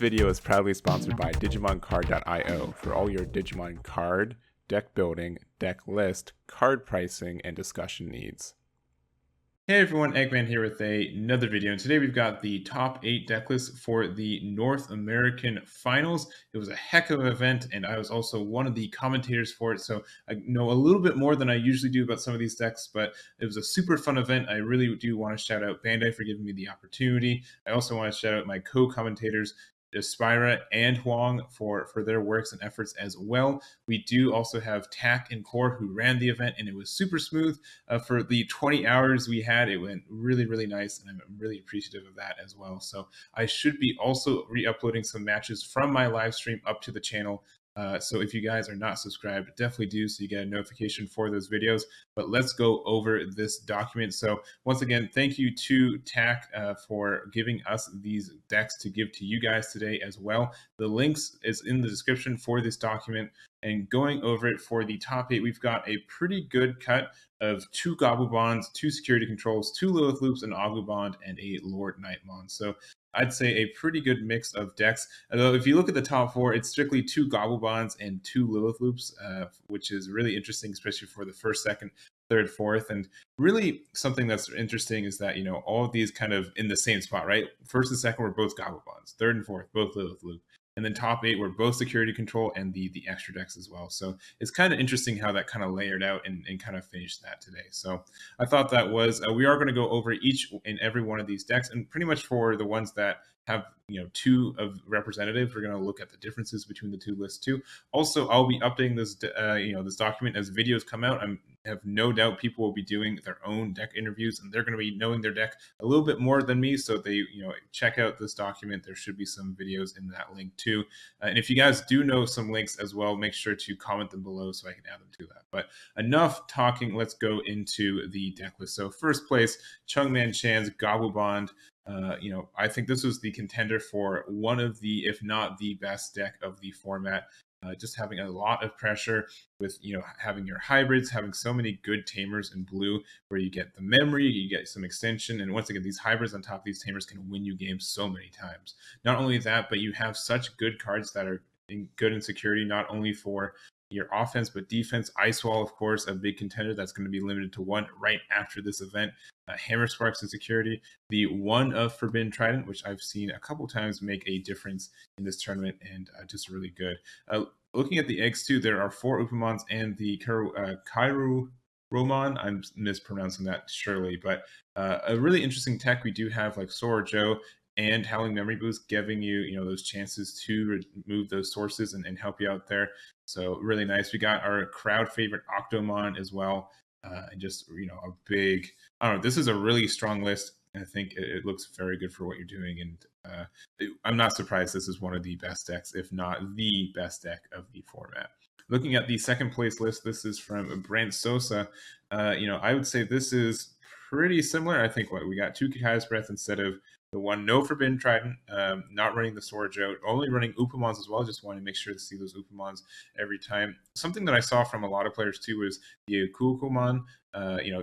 video is proudly sponsored by DigimonCard.io for all your Digimon card, deck building, deck list, card pricing, and discussion needs. Hey everyone, Egman here with another video, and today we've got the top 8 deck lists for the North American Finals. It was a heck of an event, and I was also one of the commentators for it, so I know a little bit more than I usually do about some of these decks, but it was a super fun event. I really do want to shout out Bandai for giving me the opportunity. I also want to shout out my co-commentators, Espira and Hoang for their works and efforts as well. We do also have Tak and Core who ran the event, and it was super smooth. For the 20 hours we had, it went really, really nice, and I'm really appreciative of that as well. So I should be also re-uploading some matches from my live stream up to the channel. So if you guys are not subscribed, definitely do so you get a notification for those videos. But let's go over this document. So once again, thank you to Tak for giving us these decks to give to you guys today as well. The links is in the description for this document. And going over it for the top 8, we've got a pretty good cut of 2 Gabubonds, 2 security controls, 2 Lilith Loops, an AguBond, and a LordKnightmon. So I'd say a pretty good mix of decks. Although if you look at the top 4, it's strictly 2 Gabubonds and 2 Lilith Loops, which is really interesting, especially for the first, second, third, fourth. And really something that's interesting is that, you know, all of these kind of in the same spot, right? First and second were both Gabubonds. Third and fourth, both Lilith Loop. And then top 8 were both security control and the extra decks as well. So it's kind of interesting how that kind of layered out and kind of finished that today. So I thought that was, we are going to go over each and every one of these decks, and pretty much for the ones that have, you know, 2 of representatives, we're going to look at the differences between the 2 lists too. Also, I'll be updating this, this document as videos come out. I have no doubt people will be doing their own deck interviews, and they're going to be knowing their deck a little bit more than me. So they, check out this document. There should be some videos in that link too. And if you guys do know some links as well, make sure to comment them below so I can add them to that. But enough talking. Let's go into the deck list. So first place, Chungman Chan's Gabubond. I think this was the contender for one of the, if not the best deck of the format. Just having a lot of pressure with, having your hybrids, having so many good tamers in blue where you get the memory, you get some extension. And once again, these hybrids on top of these tamers can win you games so many times. Not only that, but you have such good cards that are good in security, not only for your offense, but defense. Ice Wall, of course, a big contender that's going to be limited to 1 right after this event. Hammer Sparks in security. The 1 of Forbidden Trident, which I've seen a couple times make a difference in this tournament, and just really good. Looking at the eggs too, there are 4 Upamons and the Kairu Roman. I'm mispronouncing that surely, but a really interesting tech. We do have like Sora Joe and Howling Memory Boost, giving you, those chances to remove those sources and help you out there. So really nice. We got our crowd favorite Octomon as well. And just, a big, I don't know, this is a really strong list. I think it looks very good for what you're doing. And I'm not surprised this is one of the best decks, if not the best deck of the format. Looking at the second place list, this is from Brent Sosa. I would say this is pretty similar. I think we got 2 Kikai's Breath instead of the 1 no Forbidden Trident, not running the Sword Joe, only running Upamons as well. Just want to make sure to see those Upamons every time. Something that I saw from a lot of players too was the Kukumon.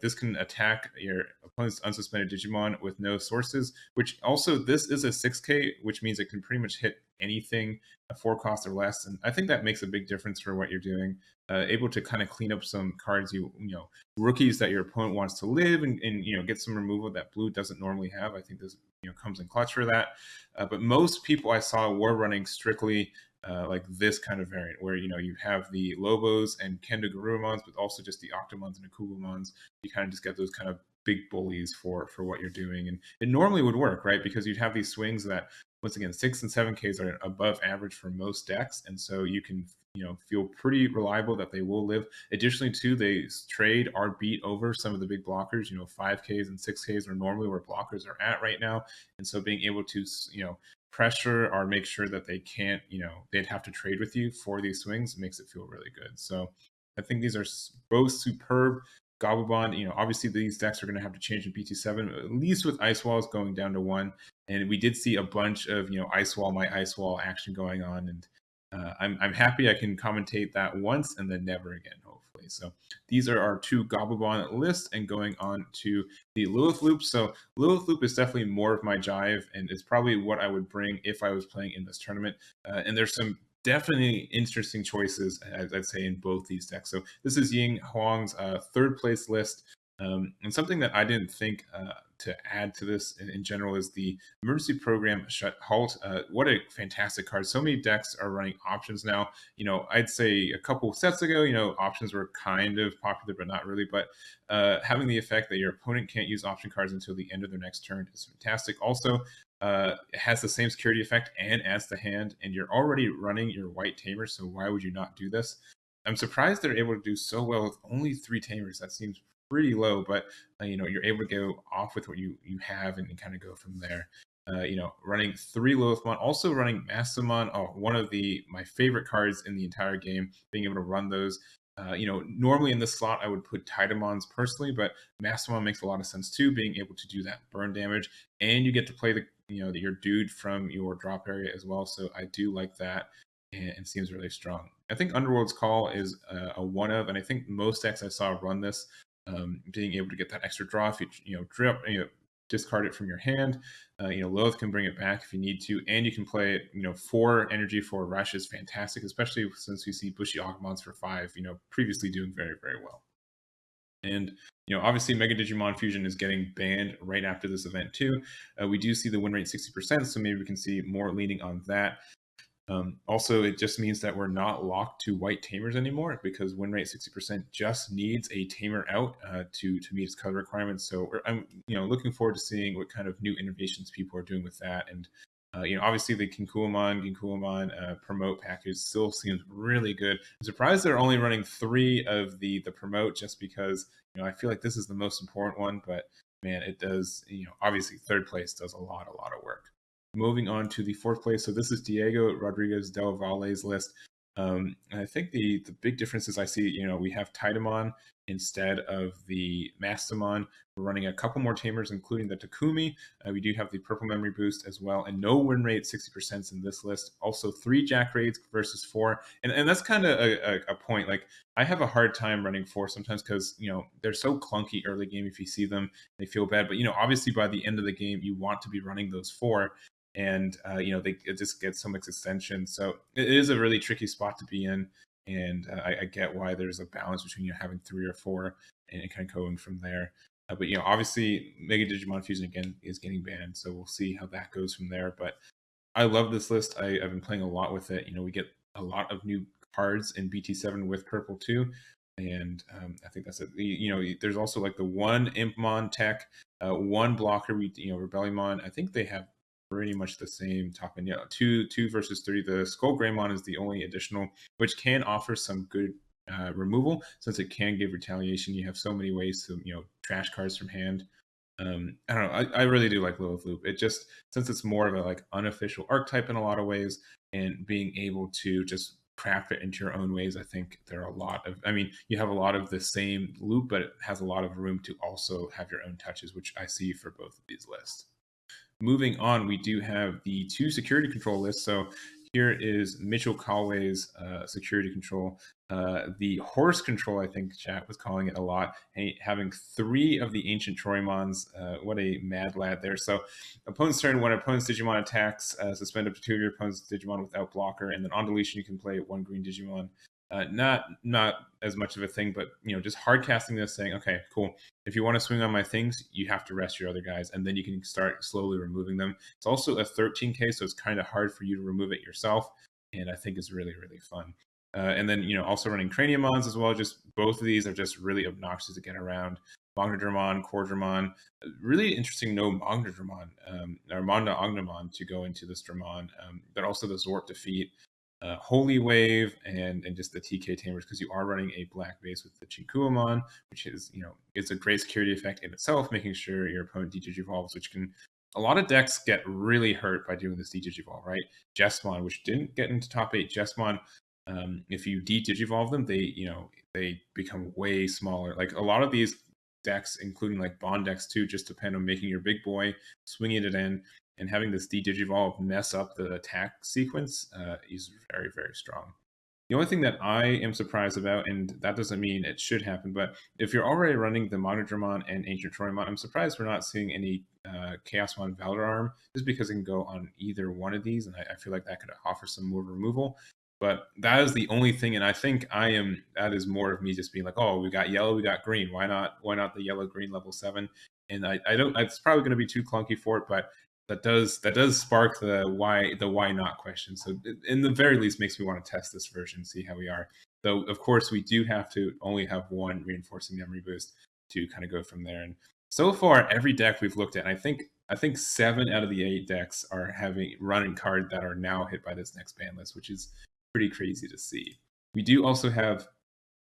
This can attack your opponent's unsuspended Digimon with no sources, which also this is a 6K, which means it can pretty much hit anything 4 cost or less. And I think that makes a big difference for what you're doing. Able to kind of clean up some cards, rookies that your opponent wants to live and get some removal that blue doesn't normally have. I think this comes in clutch for that. But most people I saw were running strictly like this kind of variant where you have the Lobos and Kendo Garurumons, but also just the Octomons and Akubumons. You kind of just get those kind of big bullies for what you're doing, and it normally would work, right? Because you'd have these swings that, once again, 6 and 7Ks are above average for most decks, and so you can feel pretty reliable that they will live. Additionally, too, they trade or beat over some of the big blockers. 5Ks and 6Ks are normally where blockers are at right now, and so being able to pressure or make sure that they can't, they'd have to trade with you for these swings makes it feel really good. So I think these are both superb. Gabubond, obviously these decks are going to have to change in PT7, at least with Ice Walls going down to 1. And we did see a bunch of, Ice Wall, my Ice Wall action going on. And I'm happy I can commentate that once and then never again, hopefully. immediately. So these are our 2 Gabubond lists, and going on to the Lilith Loop. So Lilith Loop is definitely more of my jive, and it's probably what I would bring if I was playing in this tournament. And there's some definitely interesting choices, I'd say, in both these decks. So this is Ying Hoang's 3rd place list. And something that I didn't think to add to this in general is the emergency program shut halt. What a fantastic card. So many decks are running options now. I'd say a couple sets ago, options were kind of popular, but not really. But having the effect that your opponent can't use option cards until the end of their next turn is fantastic. Also, it has the same security effect and adds to hand, and you're already running your white tamer, so why would you not do this? I'm surprised they're able to do so well with only 3 tamers. That seems pretty low, but you're able to go off with what you have and kind of go from there. Running 3 Lilithmon, also running Mastamon, one of my favorite cards in the entire game, being able to run those. Normally in this slot I would put Titamons personally, but Mastamon makes a lot of sense too, being able to do that burn damage, and you get to play your dude from your drop area as well. So I do like that, and seems really strong. I think Underworld's Call is a one of, and I think most decks I saw run this. Being able to get that extra draw if you drip, discard it from your hand. Lilith can bring it back if you need to, and you can play it. 4 energy for rush is fantastic, especially since we see Bushy AguBonds for 5. Previously doing very, very well. And obviously Mega Digimon Fusion is getting banned right after this event too. We do see the win rate 60%, so maybe we can see more leaning on that. Also, it just means that we're not locked to white tamers anymore, because win rate 60% just needs a tamer out to meet its color requirements. So I'm looking forward to seeing what kind of new innovations people are doing with that. And obviously the Ginkuamon promote package still seems really good. I'm surprised they're only running 3 of the promote, just because I feel like this is the most important one. But man, it does. Obviously 3rd place does a lot of work. Moving on to the 4th place. So this is Diego Rodriguez Del Valle's list. And I think the big difference is I see, we have Titamon instead of the Mastamon. We're running a couple more tamers, including the Takumi. We do have the purple memory boost as well, and no win rate 60% in this list. Also 3 Jack raids versus 4. And that's kind of a point. Like, I have a hard time running 4 sometimes because, they're so clunky early game. If you see them, they feel bad. But, obviously by the end of the game, you want to be running those 4. And it just gets so much extension. So it is a really tricky spot to be in, and I get why there's a balance between having 3 or 4 and kind of going from there. But obviously Mega Digimon Fusion again is getting banned, so we'll see how that goes from there. But I love this list. I've been playing a lot with it. We get a lot of new cards in BT7 with purple too, and I think that's it. There's also like the 1 Impmon tech, 1 blocker. Rebellion. I think they have pretty much the same top end. 2 versus 3. The Skull Greymon is the only additional, which can offer some good removal, since it can give retaliation. You have so many ways to trash cards from hand. I don't know. I really do like Lilith Loop. It just, since it's more of a unofficial archetype in a lot of ways, and being able to just craft it into your own ways, I think there are a lot of, you have a lot of the same loop, but it has a lot of room to also have your own touches, which I see for both of these lists. Moving on, we do have the 2 security control lists. So here is Mitchell Callaway's security control. The horse control, I think chat was calling it a lot, having 3 of the ancient Troymons. What a mad lad there. So opponent's turn, when opponent's Digimon attacks, suspend up to 2 of your opponent's Digimon without blocker, and then on deletion you can play 1 green Digimon. Not as much of a thing, but just hard casting this, saying, okay, cool. If you want to swing on my things, you have to rest your other guys, and then you can start slowly removing them. It's also a 13k, so it's kind of hard for you to remove it yourself, and I think it's really, really fun. And then also running Craniumons as well. Just both of these are just really obnoxious to get around. Magnadramon, Cordramon, really interesting no Magnadramon, or Manda Agnemon to go into this Dramon, but also the Zort defeat. Holy Wave and just the TK Tamers, because you are running a black base with the Chinkuamon, which is, it's a great security effect in itself, making sure your opponent de-digivolves, which can, a lot of decks get really hurt by doing this de-digivolve, right? Jessmon, which didn't get into top 8, Jessmon, if you de-digivolve them, they become way smaller. Like, a lot of these decks, including like Bond decks too, just depend on making your big boy, swinging it in, and having this de-digivolve mess up the attack sequence is very, very strong. The only thing that I am surprised about, and that doesn't mean it should happen, but if you're already running the Monodramon and Ancient Troymon, I'm surprised we're not seeing any Chaosmon Valor Arm, just because it can go on either one of these, and I feel like that could offer some more removal. But that is the only thing, and I think that is more of me just being like, oh, we got yellow, we got green. Why not the yellow green level 7? And I don't. It's probably going to be too clunky for it, but that does spark the why not question. So in the very least, makes me want to test this version, see how we are. Though of course we do have to only have one reinforcing memory boost to kind of go from there. And so far, every deck we've looked at, I think 7 out of the 8 decks are having running cards that are now hit by this next ban list, which is pretty crazy to see. We do also have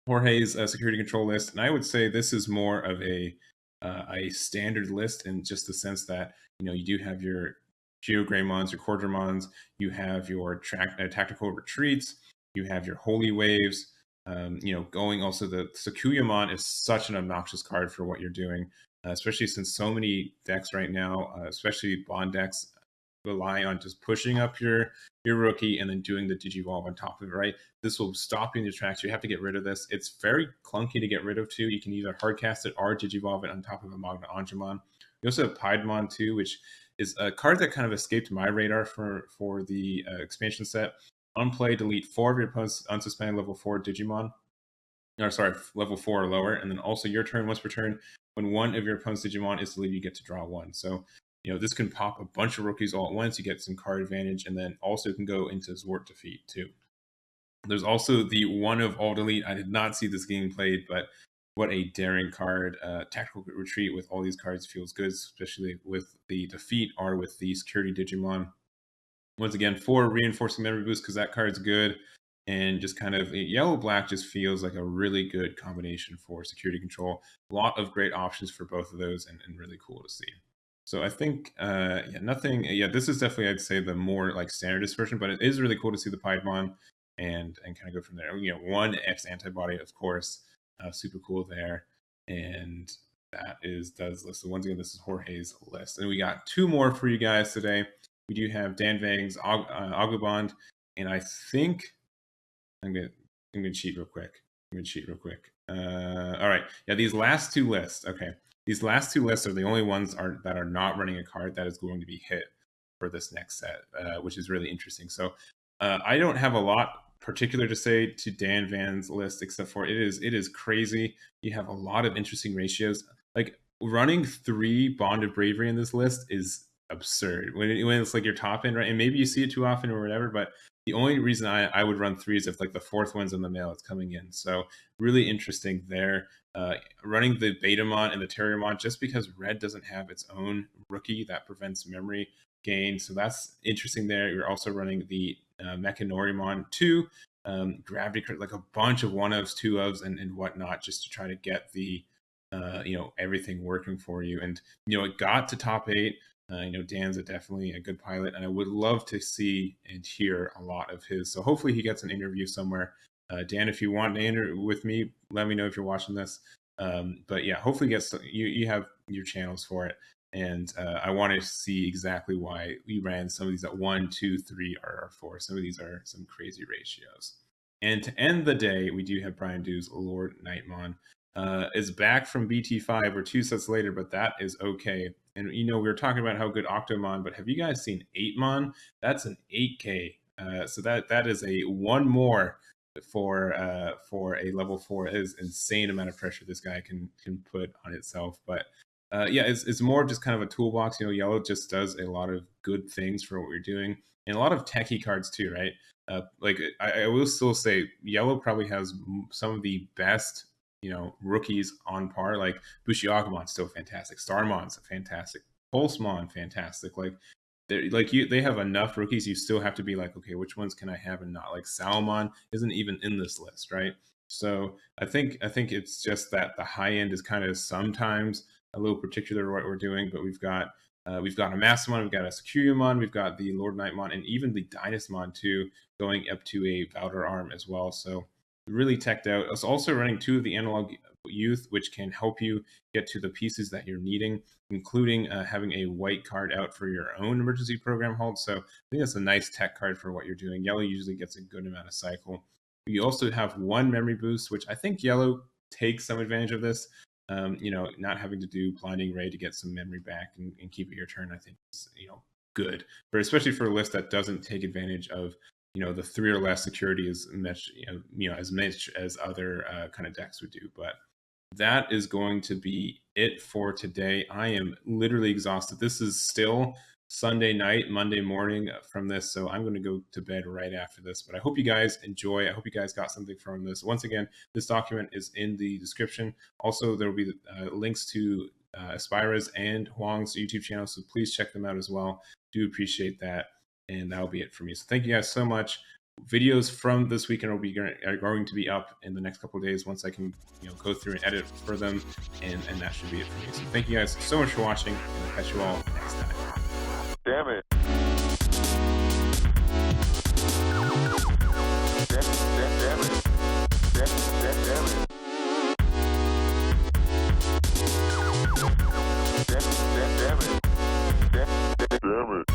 Jorge's security control list, and I would say this is more of a standard list in just the sense that you do have your Geogreymons, your Quadramons, you have your tactical retreats, you have your holy waves. Going also the Sakuyamon is such an obnoxious card for what you're doing, especially since so many decks right now, especially Bond decks, rely on just pushing up your rookie and then doing the Digivolve on top of it, right? This will stop you in your tracks. You have to get rid of this. It's very clunky to get rid of too. You can either hardcast it or Digivolve it on top of a Magna Angemon. You also have Piedmon too, which is a card that kind of escaped my radar for the expansion set. On play, delete 4 of your opponent's unsuspended level 4 Digimon. Or sorry, level 4 or lower. And then also your turn, once per turn, when one of your opponent's Digimon is deleted, you get to draw 1. So this can pop a bunch of rookies all at once. You get some card advantage, and then also can go into Zwart defeat too. There's also the one of all delete. I did not see this getting played, but what a daring card. Tactical retreat with all these cards feels good, especially with the defeat or with the security Digimon. Once again, 4 reinforcing memory boost because that card's good. And just kind of yellow-black just feels like a really good combination for security control. A lot of great options for both of those, and really cool to see. So I think, nothing. Yeah, this is definitely, I'd say, the more like standardist version, but it is really cool to see the Piedmon and kind of go from there. 1 X antibody, of course, super cool there, and that does list. So once again, this is Jorge's list, and we got 2 more for you guys today. We do have Dan Vang's AguBond, and I think I'm gonna cheat real quick. All right, yeah, these last 2 lists. Okay. These last 2 lists are the only ones that are not running a card that is going to be hit for this next set, which is really interesting. So I don't have a lot particular to say to Dan Van's list, except for it is crazy. You have a lot of interesting ratios. Like running 3 Bond of Bravery in this list is absurd when it's like your top end, right? And maybe you see it too often or whatever, but the only reason I would run 3 is if like the 4th one's in the mail, it's coming in. So really interesting there. Running the Betamon and the Terriermon just because red doesn't have its own rookie that prevents memory gain. So that's interesting there. You're also running the Mechanorimon 2, Gravity, like a bunch of 1-ofs, 2-ofs, and whatnot, just to try to get the everything working for you. And it got to top 8. Dan's definitely a good pilot, and I would love to see and hear a lot of his. So hopefully he gets an interview somewhere. Dan, if you want to interview with me, let me know if you're watching this. But yeah, hopefully you have your channels for it. And I want to see exactly why we ran some of these at 1, 2, 3, or 4. Some of these are some crazy ratios. And to end the day, we do have Brian Dew's LordKnightmon. Is back from BT5 or 2 sets later, but that is okay. And we were talking about how good Octomon, but have you guys seen 8mon? That's an 8K. So that is a 1 more for a level 4. It is insane amount of pressure this guy can put on itself. But yeah, it's more of just kind of a toolbox. Yellow just does a lot of good things for what we're doing, and a lot of techie cards too, right? Like I will still say, yellow probably has some of the best rookies on par. Like Bushyakumon's still fantastic. Starmon's fantastic. Pulsemon, fantastic. Like they have enough rookies. You still have to be like, okay, which ones can I have and not? Like Salmon isn't even in this list, right? So I think it's just that the high end is kind of sometimes a little particular what we're doing, but we've got a Massamon, we've got a Securiamon, we've got the LordKnightmon, and even the Dynasmon too, going up to a Valor Arm as well. So really teched out. It's also running 2 of the Analog Youth, which can help you get to the pieces that you're needing, including having a white card out for your own emergency program halt. So I think that's a nice tech card for what you're doing. Yellow usually gets a good amount of cycle. You also have 1 memory boost, which I think yellow takes some advantage of this. You know, not having to do blinding ray to get some memory back and keep it your turn, I think is, you know, good. But especially for a list that doesn't take advantage of, you know, the 3 or less security as much, as much as other kind of decks would do. But that is going to be it for today. I am literally exhausted. This is still Sunday night, Monday morning from this, so I'm going to go to bed right after this. But I hope you guys enjoy. I hope you guys got something from this. Once again, this document is in the description. Also, there will be links to Espira's and Hoang's YouTube channel, so please check them out as well. Do appreciate that, and that'll be it for me. So thank you guys so much. Videos from this weekend are going to be up in the next couple of days once I can, you know, go through and edit for them, and that should be it for me. So thank you guys so much for watching, and I'll catch you all next time. Damn it. Damn it.